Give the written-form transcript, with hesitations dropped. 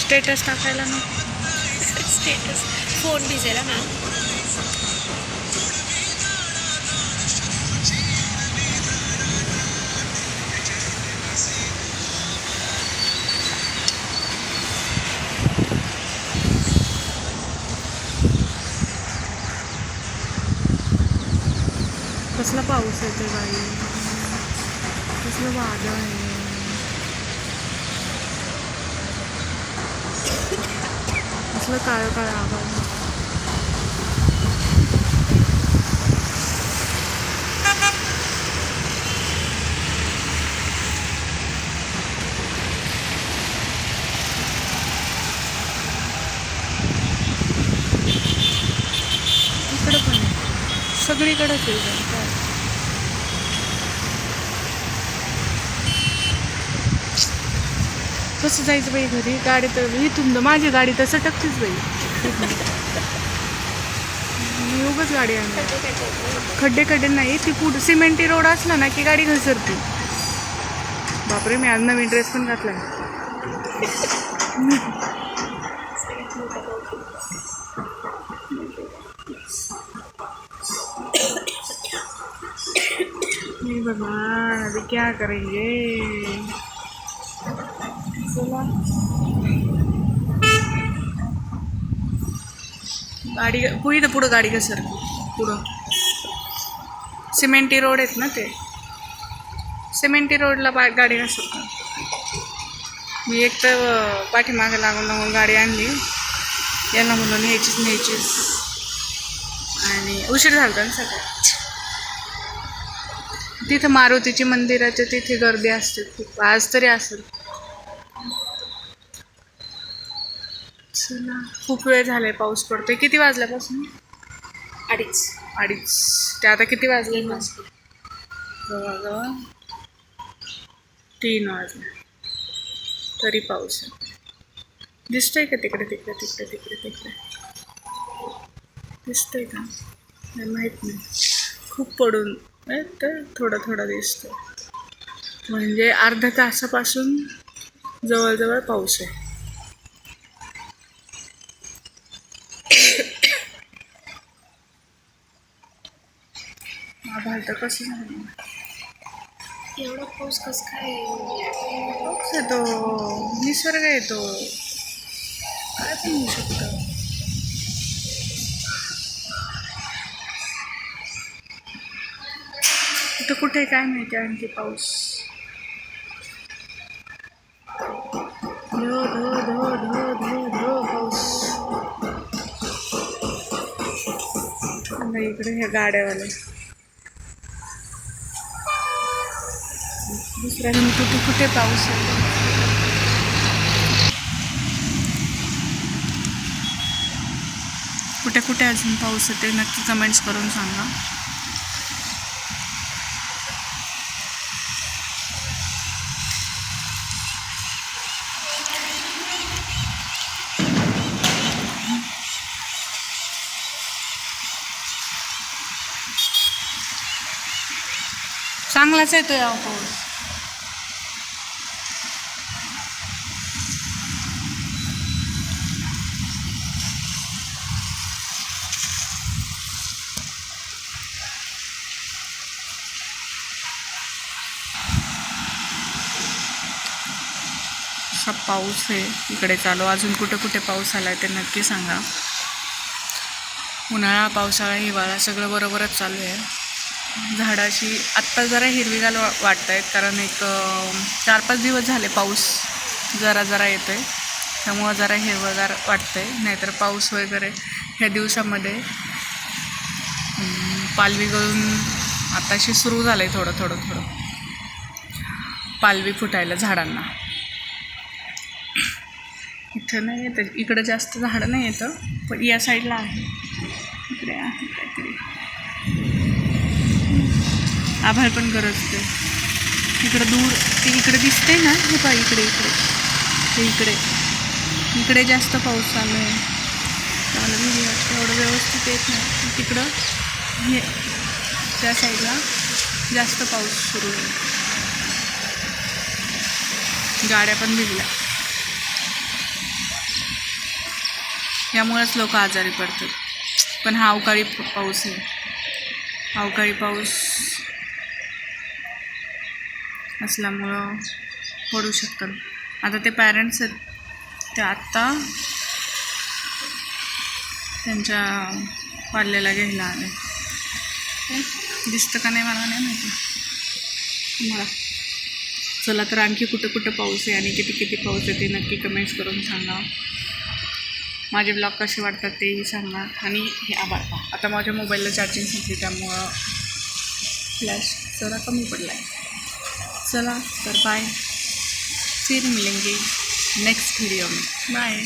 Status टाकायला नको. Status phone भिजेला मॅम. कसला पाऊस येतो बाई, कसलं वादळ आहे. कसलं काळं काळं आभाळ. इकडं पण आहे, सगळीकडेच आहे. कसं जायचं बाई घरी? गाडी तर इथून माझी गाडी तर सटकतीच बाई. मी उगाच गाडी आणली. खड्डे खड्डे नाही, ती पुढे सिमेंटी रोड असला ना की गाडी घसरते. बापरे, मी आज नवीन ड्रेस पण घातलाय. नहीं भगवान, अभी क्या करेंगे? गाडी पुढे तर पुढं गाडी घसर पुढं. सिमेंटी रोड आहेत ना ते, सिमेंटी रोडला गाडी घसरतात. मी एक तर पाठीमागे लागून लागून गाडी आणली. यांना म्हणून न्यायचीच आणि उशीर झाला ना सगळं. तिथं मारुतीची मंदिराच्या तिथे गर्दी असते खूप. आज तरी असेल. चला, खूप वेळ झालाय पाऊस पडतोय. किती वाजल्यापासून? 2:30. ते आता किती वाजले? जवळजवळ 3 वाजले तरी पाऊस आहे. दिसतोय का तिकडे दिसतोय का? नाही माहीत नाही. खूप पडून तर थोडा दिसतोय. म्हणजे अर्ध्या तासापासून जवळजवळ पाऊस आहे. आभाळ तर कसं झालं. एवढा पाऊस कसं काय? पाऊस येतो, निसर्ग येतो, काय पण होऊ शकतं. कुठं कुठे काय माहिती आणखी पाऊस. धो धो धो धो धो धो पाऊस. इकडे ह्या गाड्यावाले दुसऱ्या कुठे पाऊस येतो. कुठे अजून पाऊस येते नक्की कमेंट्स करून सांगा. चांगलाच येतोय हा पाऊस. असा पाऊस आहे इकडे चालू. अजून कुठे पाऊस आलाय ते नक्की सांगा. उन्हाळा, पावसाळा, हिवाळा सगळं बरोबरच चालू आहे. झाडाची आत्ता जरा हिरवीगार वाटत आहेत, कारण एक 4-5 दिवस झाले पाऊस जरा येतोय, त्यामुळं जरा हिरवगार वाटतंय. नाहीतर पाऊस वगैरे ह्या दिवसामध्ये पालवी गळून आताशी सुरू झालंय. थोडं पालवी फुटायला झाडांना. इथं नाही येतं, इकडं जास्त झाडं नाही येतं, पण या साईडला आहे. इकडे आहे काहीतरी. आभाळ पण गरजते. इकडं दूर ते इकडे दिसते ना, हे पहा इकडे जास्त पाऊस चालू आहे. त्याला एवढं व्यवस्थित येत नाही. तिकडं हे त्या साईडला जास्त पाऊस सुरू आहे. गाड्या पण भिजल्या. यामुळेच लोक आजारी पडतात. पण हा अवकाळी पाऊस आहे. अवकाळी पाऊस असल्यामुळं पडू शकतात. आता ते पॅरेंट्स आहेत ते आत्ता त्यांच्या पाल्याला घ्यायला आले. दिसतं का नाही मला नाही माहिती तुम्हाला. चला तर आणखी कुठं कुठं पाऊस आहे आणि किती किती पाऊस आहे ते नक्की कमेंट्स करून सांगा. माझे ब्लॉग कसे वाटतात तेही सांगा. आणि हे आभार. आता माझ्या मोबाईलला चार्जिंग संपली त्यामुळं फ्लॅश जरा कमी पडला आहे. चला तर बाय. फिर मिलेंगे नेक्स्ट वीडियो में. बाय.